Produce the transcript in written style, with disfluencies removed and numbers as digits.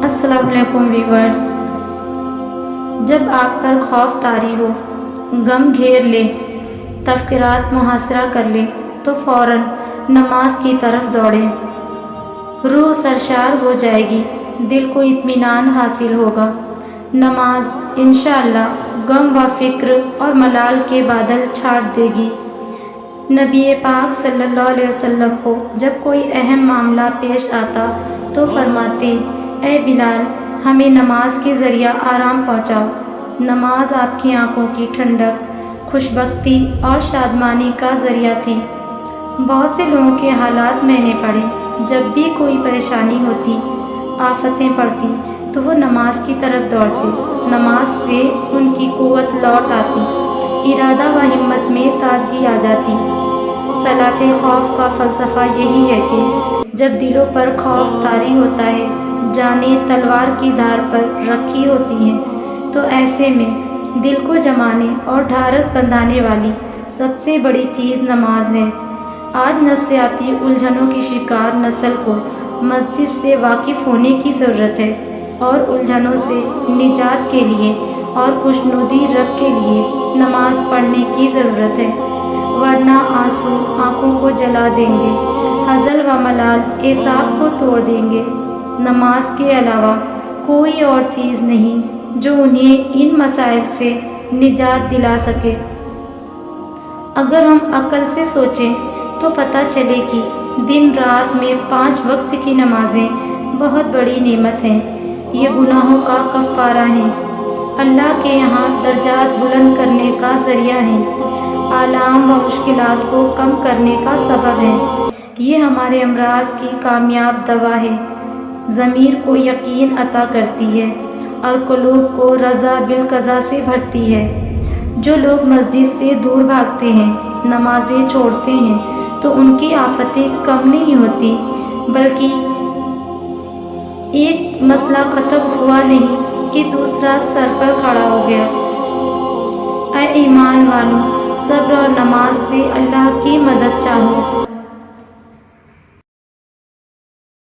السلام علیکم ویورز۔ جب آپ پر خوف طاری ہو، غم گھیر لے، تفکرات محاصرہ کر لے تو فوراً نماز کی طرف دوڑیں۔ روح سرشار ہو جائے گی، دل کو اطمینان حاصل ہوگا۔ نماز انشاءاللہ غم و فکر اور ملال کے بادل چھاٹ دے گی۔ نبی پاک صلی اللہ علیہ وسلم کو جب کوئی اہم معاملہ پیش آتا تو فرماتے، اے بلال، ہمیں نماز کے ذریعہ آرام پہنچاؤ۔ نماز آپ کی آنکھوں کی ٹھنڈک، خوشبختی اور شادمانی کا ذریعہ تھی۔ بہت سے لوگوں کے حالات میں نے پڑھے، جب بھی کوئی پریشانی ہوتی، آفتیں پڑتی تو وہ نماز کی طرف دوڑتے، نماز سے ان کی قوت لوٹ آتی، ارادہ و ہمت میں تازگی آ جاتی۔ صلاۃ خوف کا فلسفہ یہی ہے کہ جب دلوں پر خوف طاری ہوتا ہے، جانیں تلوار کی دھار پر رکھی ہوتی ہیں، تو ایسے میں دل کو جمانے اور ڈھارس بندھانے والی سب سے بڑی چیز نماز ہے۔ آج نفسیاتی الجھنوں کی شکار نسل کو مسجد سے واقف ہونے کی ضرورت ہے اور الجھنوں سے نجات کے لیے اور خوشنودی رب کے لیے نماز پڑھنے کی ضرورت ہے، ورنہ آنسو آنکھوں کو جلا دیں گے، حزن و ملال اعصاب کو توڑ دیں گے۔ نماز کے علاوہ کوئی اور چیز نہیں جو انہیں ان مسائل سے نجات دلا سکے۔ اگر ہم عقل سے سوچیں تو پتہ چلے کہ دن رات میں 5 وقت کی نمازیں بہت بڑی نعمت ہیں۔ یہ گناہوں کا کفارہ ہیں، اللہ کے یہاں درجات بلند کرنے کا ذریعہ ہیں، آلام و مشکلات کو کم کرنے کا سبب ہیں۔ یہ ہمارے امراض کی کامیاب دوا ہے، ضمیر کو یقین عطا کرتی ہے اور قلوب کو رضا بالقضا سے بھرتی ہے۔ جو لوگ مسجد سے دور بھاگتے ہیں، نمازیں چھوڑتے ہیں، تو ان کی آفتیں کم نہیں ہوتی، بلکہ ایک مسئلہ ختم ہوا نہیں کہ دوسرا سر پر کھڑا ہو گیا۔ اے ایمان والو، صبر اور نماز سے اللہ کی مدد چاہو۔